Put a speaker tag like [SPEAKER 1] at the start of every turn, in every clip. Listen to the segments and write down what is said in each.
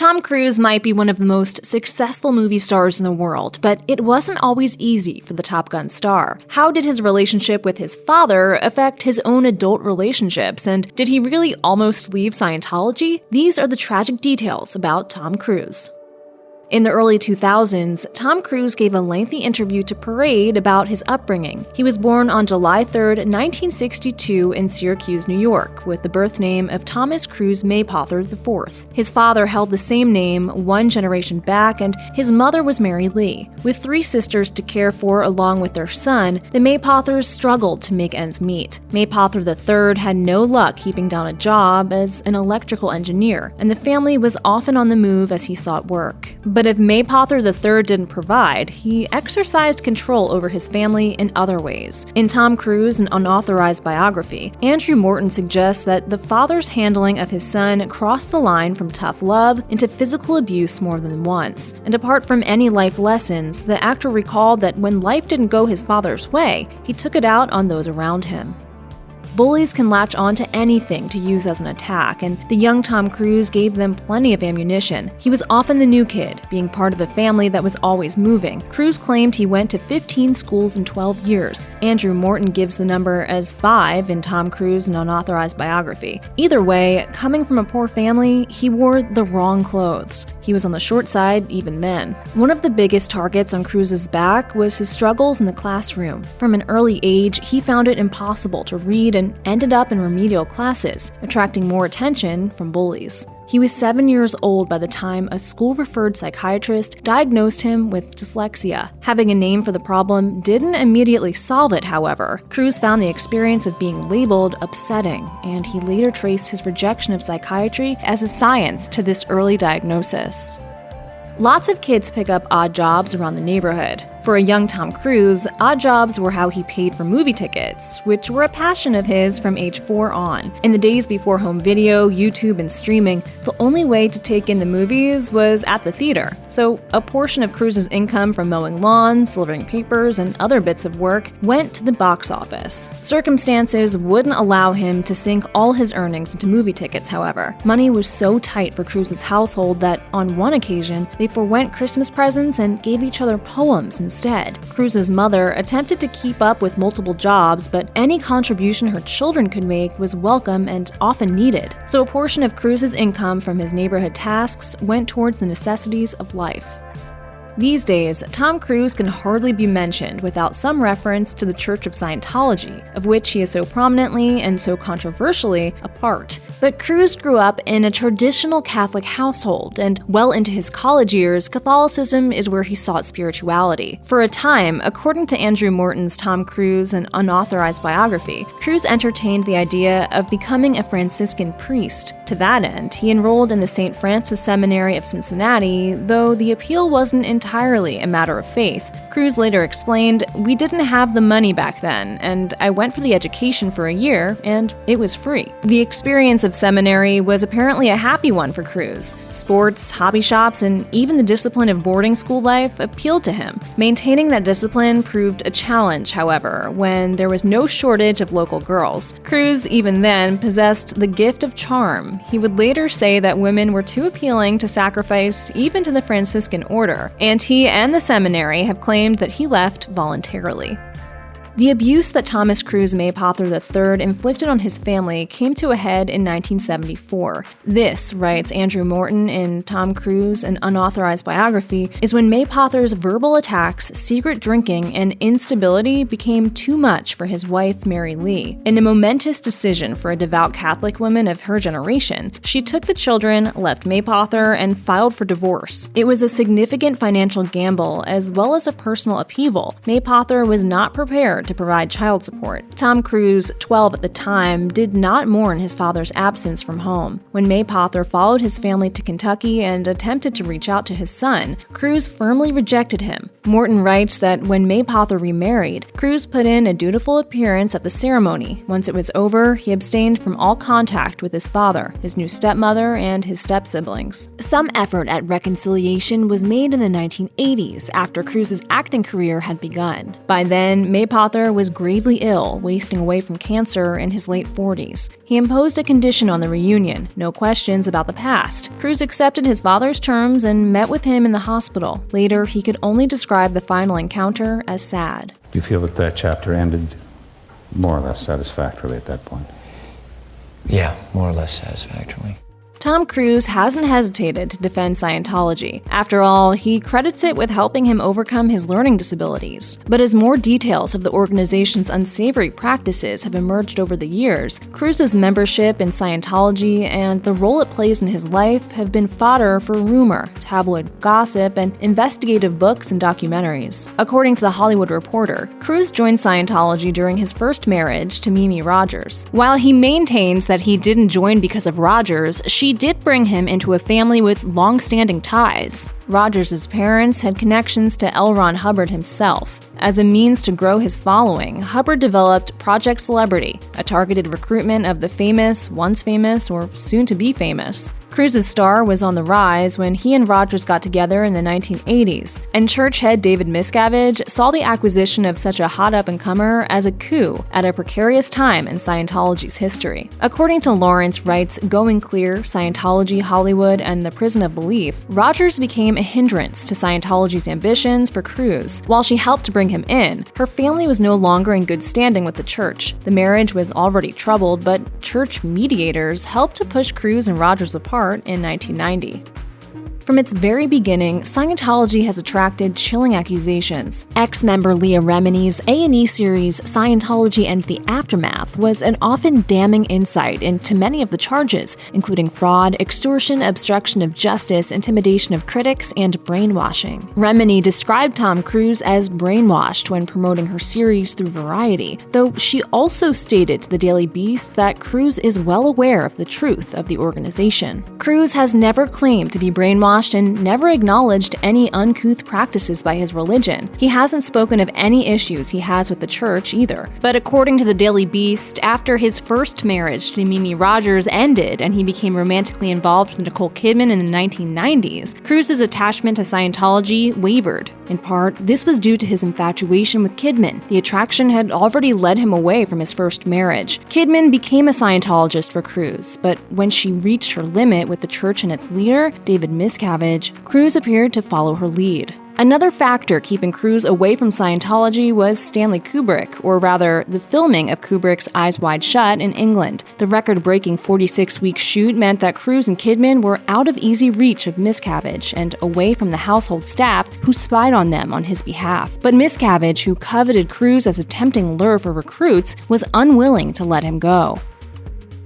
[SPEAKER 1] Tom Cruise might be one of the most successful movie stars in the world, but it wasn't always easy for the Top Gun star. How did his relationship with his father affect his own adult relationships, and did he really almost leave Scientology? These are the tragic details about Tom Cruise. In the early 2000s, Tom Cruise gave a lengthy interview to Parade about his upbringing. He was born on July 3, 1962 in Syracuse, New York, with the birth name of Thomas Cruise Maypother IV. His father held the same name one generation back, and his mother was Mary Lee. With 3 sisters to care for along with their son, the Maypothers struggled to make ends meet. Maypother III had no luck keeping down a job as an electrical engineer, and the family was often on the move as he sought work. But if Maypother III didn't provide, he exercised control over his family in other ways. In Tom Cruise, an unauthorized biography, Andrew Morton suggests that the father's handling of his son crossed the line from tough love into physical abuse more than once. And apart from any life lessons, the actor recalled that when life didn't go his father's way, he took it out on those around him. Bullies can latch on to anything to use as an attack, and the young Tom Cruise gave them plenty of ammunition. He was often the new kid, being part of a family that was always moving. Cruise claimed he went to 15 schools in 12 years. Andrew Morton gives the number as 5 in Tom Cruise, an unauthorized biography. Either way, coming from a poor family, he wore the wrong clothes. He was on the short side even then. One of the biggest targets on Cruise's back was his struggles in the classroom. From an early age, he found it impossible to read and ended up in remedial classes, attracting more attention from bullies. He was 7 years old by the time a school-referred psychiatrist diagnosed him with dyslexia. Having a name for the problem didn't immediately solve it, however. Cruise found the experience of being labeled upsetting, and he later traced his rejection of psychiatry as a science to this early diagnosis. Lots of kids pick up odd jobs around the neighborhood. For a young Tom Cruise, odd jobs were how he paid for movie tickets, which were a passion of his from age 4 on. In the days before home video, YouTube, and streaming, the only way to take in the movies was at the theater. So a portion of Cruise's income from mowing lawns, delivering papers, and other bits of work went to the box office. Circumstances wouldn't allow him to sink all his earnings into movie tickets, however. Money was so tight for Cruise's household that on one occasion, they forwent Christmas presents and gave each other poems instead. Cruise's mother attempted to keep up with multiple jobs, but any contribution her children could make was welcome and often needed. So a portion of Cruise's income from his neighborhood tasks went towards the necessities of life. These days, Tom Cruise can hardly be mentioned without some reference to the Church of Scientology, of which he is so prominently and so controversially a part. But Cruise grew up in a traditional Catholic household, and well into his college years, Catholicism is where he sought spirituality. For a time, according to Andrew Morton's Tom Cruise, an unauthorized biography, Cruise entertained the idea of becoming a Franciscan priest. To that end, he enrolled in the St. Francis Seminary of Cincinnati, though the appeal wasn't entirely a matter of faith. Cruise later explained, "We didn't have the money back then, and I went for the education for a year, and it was free." The experience of seminary was apparently a happy one for Cruise. Sports, hobby shops, and even the discipline of boarding school life appealed to him. Maintaining that discipline proved a challenge, however, when there was no shortage of local girls. Cruise, even then, possessed the gift of charm. He would later say that women were too appealing to sacrifice even to the Franciscan order, and he and the seminary have claimed that he left voluntarily. The abuse that Thomas Cruise Maypother III inflicted on his family came to a head in 1974. This, writes Andrew Morton in Tom Cruise, an unauthorized biography, is when Maypother's verbal attacks, secret drinking, and instability became too much for his wife, Mary Lee. In a momentous decision for a devout Catholic woman of her generation, she took the children, left Maypother, and filed for divorce. It was a significant financial gamble as well as a personal upheaval. Maypother was not prepared to provide child support. Tom Cruise, 12 at the time, did not mourn his father's absence from home. When Maypother followed his family to Kentucky and attempted to reach out to his son, Cruise firmly rejected him. Morton writes that when Maypother remarried, Cruise put in a dutiful appearance at the ceremony. Once it was over, he abstained from all contact with his father, his new stepmother, and his step-siblings. Some effort at reconciliation was made in the 1980s after Cruise's acting career had begun. By then, Maypother author was gravely ill, wasting away from cancer in his late 40s. He imposed a condition on the reunion, no questions about the past. Cruise accepted his father's terms and met with him in the hospital. Later, he could only describe the final encounter as sad.
[SPEAKER 2] Do you feel that that chapter ended more or less satisfactorily at that point?
[SPEAKER 3] Yeah, more or less satisfactorily.
[SPEAKER 1] Tom Cruise hasn't hesitated to defend Scientology. After all, he credits it with helping him overcome his learning disabilities. But as more details of the organization's unsavory practices have emerged over the years, Cruise's membership in Scientology and the role it plays in his life have been fodder for rumor, tabloid gossip, and investigative books and documentaries. According to The Hollywood Reporter, Cruise joined Scientology during his first marriage to Mimi Rogers. While he maintains that he didn't join because of Rogers, she did bring him into a family with long-standing ties. Rogers' parents had connections to L. Ron Hubbard himself. As a means to grow his following, Hubbard developed Project Celebrity, a targeted recruitment of the famous, once famous, or soon-to-be famous. Cruise's star was on the rise when he and Rogers got together in the 1980s, and church head David Miscavige saw the acquisition of such a hot up-and-comer as a coup at a precarious time in Scientology's history. According to Lawrence Wright's Going Clear, Scientology, Hollywood, and the Prison of Belief, Rogers became a hindrance to Scientology's ambitions for Cruise. While she helped to bring him in, her family was no longer in good standing with the church. The marriage was already troubled, but church mediators helped to push Cruise and Rogers apart in 1990. From its very beginning, Scientology has attracted chilling accusations. Ex-member Leah Remini's A&E series Scientology and the Aftermath was an often damning insight into many of the charges, including fraud, extortion, obstruction of justice, intimidation of critics, and brainwashing. Remini described Tom Cruise as brainwashed when promoting her series through Variety, though she also stated to the Daily Beast that Cruise is well aware of the truth of the organization. Cruise has never claimed to be brainwashed and never acknowledged any uncouth practices by his religion. He hasn't spoken of any issues he has with the church either. But according to the Daily Beast, after his first marriage to Mimi Rogers ended and he became romantically involved with Nicole Kidman in the 1990s, Cruise's attachment to Scientology wavered. In part, this was due to his infatuation with Kidman. The attraction had already led him away from his first marriage. Kidman became a Scientologist for Cruise, but when she reached her limit with the church and its leader, David Miscavige, Cruise appeared to follow her lead. Another factor keeping Cruise away from Scientology was Stanley Kubrick, or rather, the filming of Kubrick's Eyes Wide Shut in England. The record-breaking 46-week shoot meant that Cruise and Kidman were out of easy reach of Miscavige and away from the household staff who spied on them on his behalf. But Miscavige, who coveted Cruise as a tempting lure for recruits, was unwilling to let him go.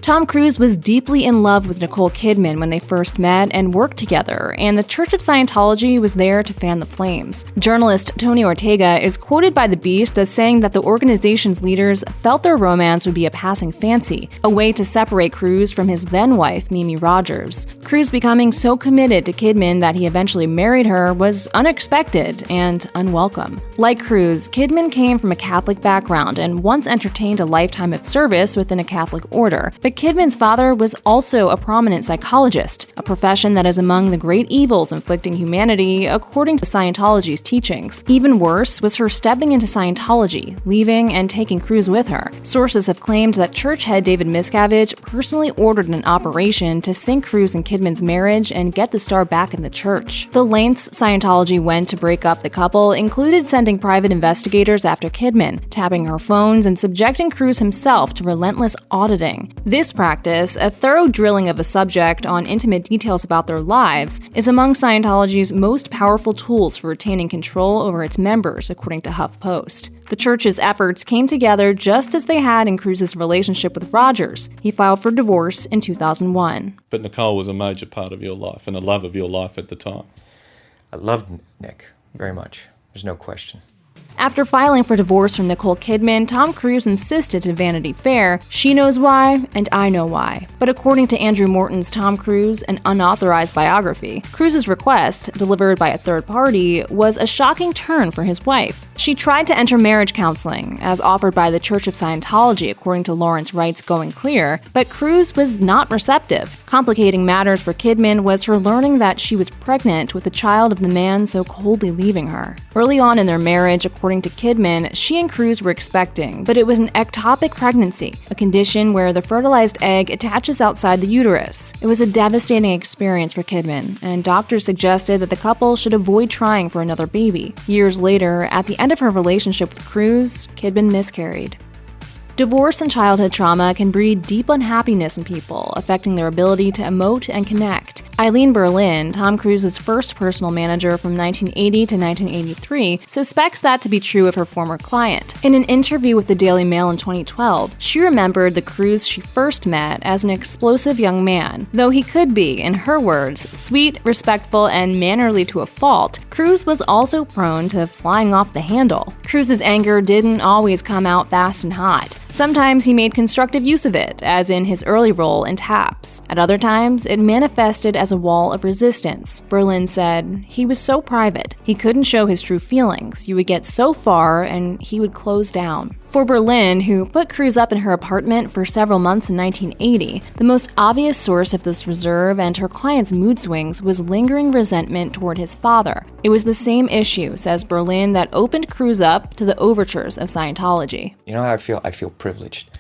[SPEAKER 1] Tom Cruise was deeply in love with Nicole Kidman when they first met and worked together, and the Church of Scientology was there to fan the flames. Journalist Tony Ortega is quoted by The Beast as saying that the organization's leaders felt their romance would be a passing fancy, a way to separate Cruise from his then-wife, Mimi Rogers. Cruise becoming so committed to Kidman that he eventually married her was unexpected and unwelcome. Like Cruise, Kidman came from a Catholic background and once entertained a lifetime of service within a Catholic order, but Kidman's father was also a prominent psychologist, a profession that is among the great evils inflicting humanity, according to Scientology's teachings. Even worse was her stepping into Scientology, leaving and taking Cruise with her. Sources have claimed that church head David Miscavige personally ordered an operation to sink Cruise and Kidman's marriage and get the star back in the church. The lengths Scientology went to break up the couple included sending private investigators after Kidman, tapping her phones, and subjecting Cruise himself to relentless auditing. This practice, a thorough drilling of a subject on intimate details about their lives, is among Scientology's most powerful tools for retaining control over its members, according to HuffPost. The church's efforts came together just as they had in Cruise's relationship with Rogers. He filed for divorce in 2001.
[SPEAKER 4] But Nicole was a major part of your life and a love of your life at the time.
[SPEAKER 3] I loved Nick very much. There's no question.
[SPEAKER 1] After filing for divorce from Nicole Kidman, Tom Cruise insisted to Vanity Fair, "She knows why, and I know why." But according to Andrew Morton's Tom Cruise, an unauthorized biography, Cruise's request, delivered by a third party, was a shocking turn for his wife. She tried to enter marriage counseling, as offered by the Church of Scientology, according to Lawrence Wright's Going Clear, but Cruise was not receptive. Complicating matters for Kidman was her learning that she was pregnant with a child of the man so coldly leaving her. Early on in their marriage, according to Kidman, she and Cruise were expecting, but it was an ectopic pregnancy, a condition where the fertilized egg attaches outside the uterus. It was a devastating experience for Kidman, and doctors suggested that the couple should avoid trying for another baby. Years later, at the end of her relationship with Cruise, Kidman miscarried. Divorce and childhood trauma can breed deep unhappiness in people, affecting their ability to emote and connect. Eileen Berlin, Tom Cruise's first personal manager from 1980 to 1983, suspects that to be true of her former client. In an interview with the Daily Mail in 2012, she remembered the Cruise she first met as an explosive young man. Though he could be, in her words, sweet, respectful, and mannerly to a fault, Cruise was also prone to flying off the handle. Cruise's anger didn't always come out fast and hot. Sometimes he made constructive use of it, as in his early role in Taps. At other times, it manifested as a wall of resistance. Berlin said, "He was so private. He couldn't show his true feelings. You would get so far, and he would close down." For Berlin, who put Cruise up in her apartment for several months in 1980, the most obvious source of this reserve and her client's mood swings was lingering resentment toward his father. It was the same issue, says Berlin, that opened Cruise up to the overtures of Scientology.
[SPEAKER 3] You know how I feel? I feel privileged.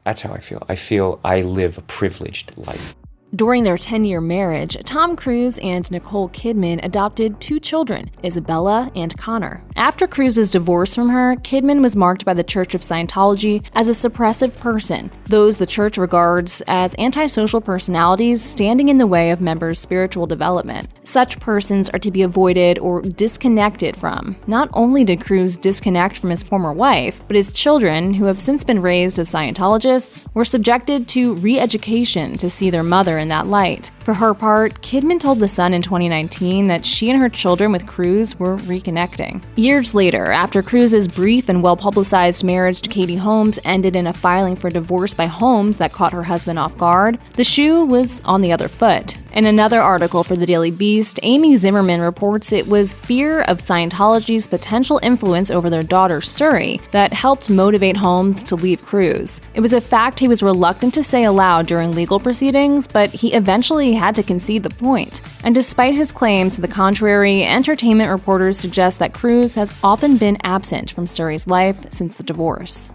[SPEAKER 3] That's how I feel. I feel I live a privileged life.
[SPEAKER 1] During their 10-year marriage, Tom Cruise and Nicole Kidman adopted 2 children, Isabella and Connor. After Cruise's divorce from her, Kidman was marked by the Church of Scientology as a suppressive person, those the church regards as antisocial personalities standing in the way of members' spiritual development. Such persons are to be avoided or disconnected from. Not only did Cruise disconnect from his former wife, but his children, who have since been raised as Scientologists, were subjected to re-education to see their mother in that light. For her part, Kidman told The Sun in 2019 that she and her children with Cruise were reconnecting. Years later, after Cruise's brief and well-publicized marriage to Katie Holmes ended in a filing for divorce by Holmes that caught her husband off guard, the shoe was on the other foot. In another article for the Daily Beast, Amy Zimmerman reports it was fear of Scientology's potential influence over their daughter Suri that helped motivate Holmes to leave Cruise. It was a fact he was reluctant to say aloud during legal proceedings, but he eventually had to concede the point. And despite his claims to the contrary, entertainment reporters suggest that Cruise has often been absent from Suri's life since the divorce.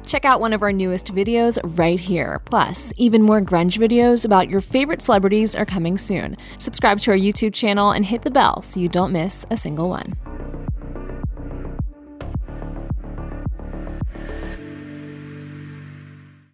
[SPEAKER 1] Check out one of our newest videos right here. Plus, even more grunge videos about your favorite celebrities are coming soon. Subscribe to our YouTube channel and hit the bell so you don't miss a single one.